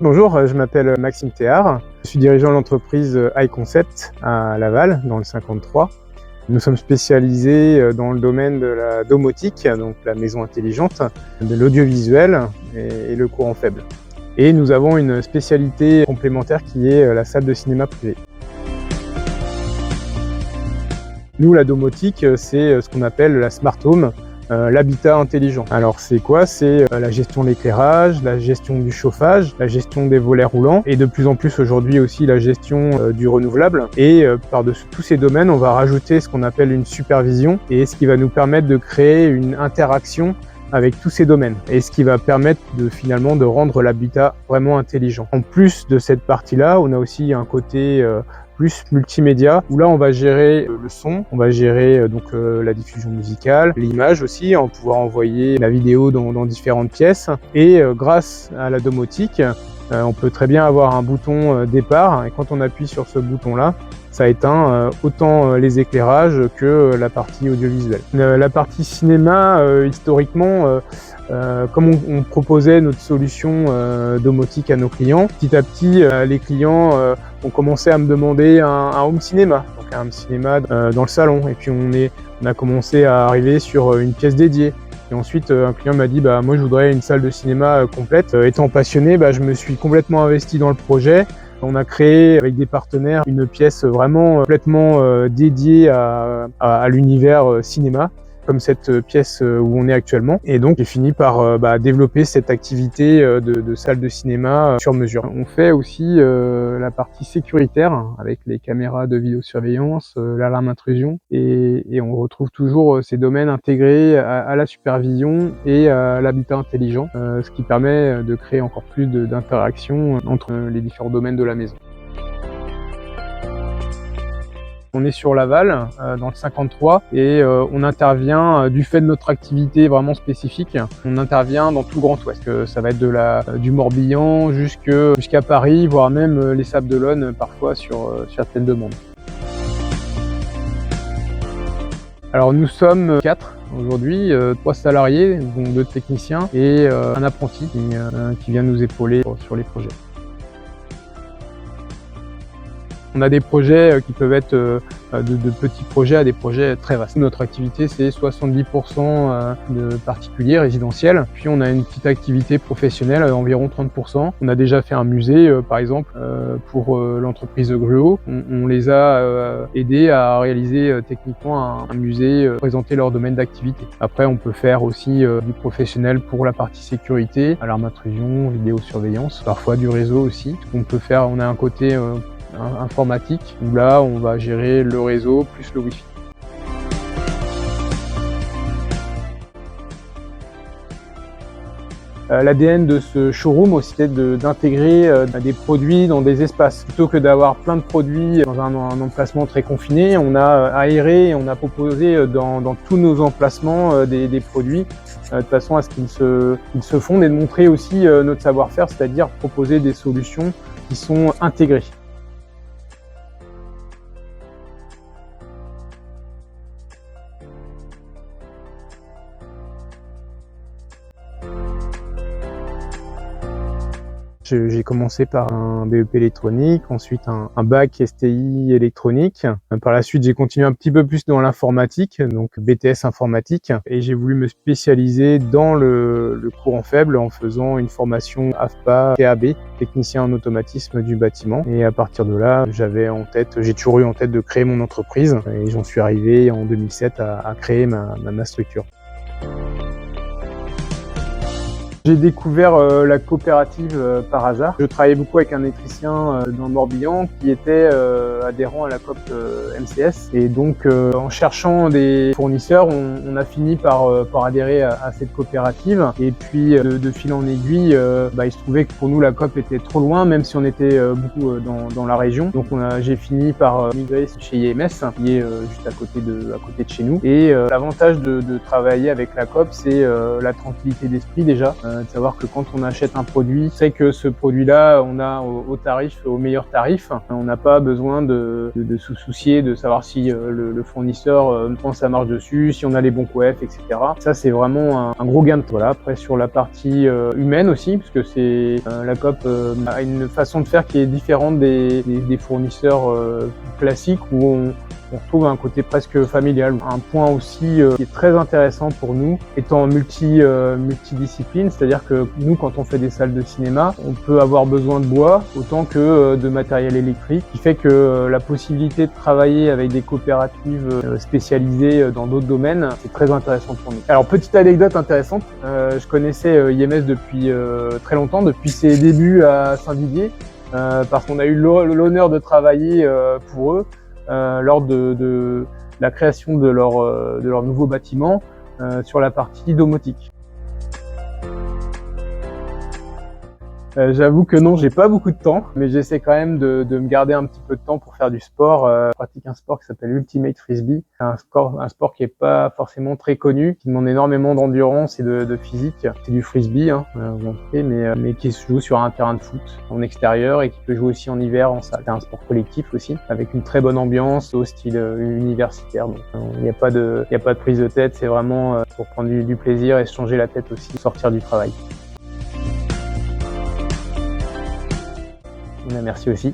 Bonjour, je m'appelle Maxime Théard. Je suis dirigeant de l'entreprise iConcept à Laval, dans le 53. Nous sommes spécialisés dans le domaine de la domotique, donc la maison intelligente, de l'audiovisuel et le courant faible. Et nous avons une spécialité complémentaire qui est la salle de cinéma privée. Nous, la domotique, c'est ce qu'on appelle la smart home, l'habitat intelligent. Alors c'est quoi? C'est la gestion de l'éclairage, la gestion du chauffage, la gestion des volets roulants et de plus en plus aujourd'hui aussi la gestion du renouvelable. Et par-dessus tous ces domaines, on va rajouter ce qu'on appelle une supervision et ce qui va nous permettre de créer une interaction avec tous ces domaines et ce qui va permettre finalement de rendre l'habitat vraiment intelligent. En plus de cette partie-là, on a aussi un côté plus multimédia où là on va gérer le son, on va gérer la diffusion musicale, l'image aussi, on va pouvoir envoyer la vidéo dans différentes pièces et grâce à la domotique, on peut très bien avoir un bouton départ et quand on appuie sur ce bouton-là, ça éteint autant les éclairages que la partie audiovisuelle. La partie cinéma, historiquement, comme on proposait notre solution domotique à nos clients, petit à petit, les clients ont commencé à me demander un home cinéma, donc un home cinéma dans le salon. Et puis on a commencé à arriver sur une pièce dédiée. Et ensuite, un client m'a dit moi je voudrais une salle de cinéma complète. Étant passionné, je me suis complètement investi dans le projet. On a créé avec des partenaires une pièce vraiment complètement dédiée à l'univers cinéma, comme cette pièce où on est actuellement. Et donc j'ai fini par développer cette activité de salle de cinéma sur mesure. On fait aussi la partie sécuritaire avec les caméras de vidéosurveillance, l'alarme intrusion et on retrouve toujours ces domaines intégrés à la supervision et à l'habitat intelligent, ce qui permet de créer encore plus d'interaction entre les différents domaines de la maison. On est sur Laval, dans le 53, et on intervient, du fait de notre activité vraiment spécifique, on intervient dans tout le Grand Ouest. Ça va être du Morbihan jusqu'à Paris, voire même les Sables-d'Olonne parfois sur certaines demandes. Alors nous sommes 4 aujourd'hui, 3 salariés, donc 2 techniciens et un apprenti qui vient nous épauler sur les projets. On a des projets qui peuvent être de petits projets à des projets très vastes. Notre activité, c'est 70% de particuliers résidentiels. Puis on a une petite activité professionnelle, environ 30%. On a déjà fait un musée, par exemple, pour l'entreprise Gruau. On les a aidés à réaliser techniquement un musée, présenter leur domaine d'activité. Après, on peut faire aussi du professionnel pour la partie sécurité, alarme intrusion, vidéosurveillance, parfois du réseau aussi. On peut faire, on a un côté informatique où là on va gérer le réseau plus le Wi-Fi. L'ADN de ce showroom aussi c'est d'intégrer des produits dans des espaces. Plutôt que d'avoir plein de produits dans un emplacement très confiné, on a aéré et on a proposé dans tous nos emplacements des produits de façon à ce qu'ils se fondent et de montrer aussi notre savoir-faire, c'est-à-dire proposer des solutions qui sont intégrées. J'ai commencé par un BEP électronique, ensuite un bac STI électronique. Par la suite, j'ai continué un petit peu plus dans l'informatique, donc BTS informatique. Et j'ai voulu me spécialiser dans le courant faible en faisant une formation AFPA TAB, technicien en automatisme du bâtiment. Et à partir de là, j'ai toujours eu en tête de créer mon entreprise. Et j'en suis arrivé en 2007 à créer ma structure. J'ai découvert la coopérative par hasard. Je travaillais beaucoup avec un électricien dans le Morbihan qui était adhérent à la COP MCS. Et donc, en cherchant des fournisseurs, on a fini par adhérer à cette coopérative. Et puis, de fil en aiguille, il se trouvait que pour nous, la COP était trop loin, même si on était beaucoup dans la région. Donc, j'ai fini par migrer chez IMS, qui est juste à côté de chez nous. Et l'avantage de travailler avec la COP, c'est la tranquillité d'esprit déjà. de savoir que quand on achète un produit, on sait que ce produit-là, on a au meilleur tarif. On n'a pas besoin de se soucier de savoir si le fournisseur pense ça marche dessus, si on a les bons coefs, etc. Ça, c'est vraiment un gros gain de temps. Voilà. Après, sur la partie humaine aussi, parce que c'est la Coop a une façon de faire qui est différente des fournisseurs classiques où on retrouve un côté presque familial. Un point aussi qui est très intéressant pour nous, étant multidiscipline, c'est-à-dire que nous, quand on fait des salles de cinéma, on peut avoir besoin de bois autant que de matériel électrique, qui fait que la possibilité de travailler avec des coopératives spécialisées dans d'autres domaines, c'est très intéressant pour nous. Alors, petite anecdote intéressante, je connaissais IMS depuis très longtemps, depuis ses débuts à Saint-Didier, parce qu'on a eu l'honneur de travailler pour eux lors de la création de leur nouveau bâtiment sur la partie domotique. J'avoue que non, j'ai pas beaucoup de temps, mais j'essaie quand même de me garder un petit peu de temps pour faire du sport. Je pratique un sport qui s'appelle Ultimate Frisbee. C'est un sport qui est pas forcément très connu, qui demande énormément d'endurance et de physique. C'est du frisbee, mais qui se joue sur un terrain de foot en extérieur et qui peut jouer aussi en hiver en salle. C'est un sport collectif aussi, avec une très bonne ambiance au style universitaire. Donc il n'y a pas de prise de tête, c'est vraiment pour prendre du plaisir et se changer la tête aussi, sortir du travail. Merci aussi.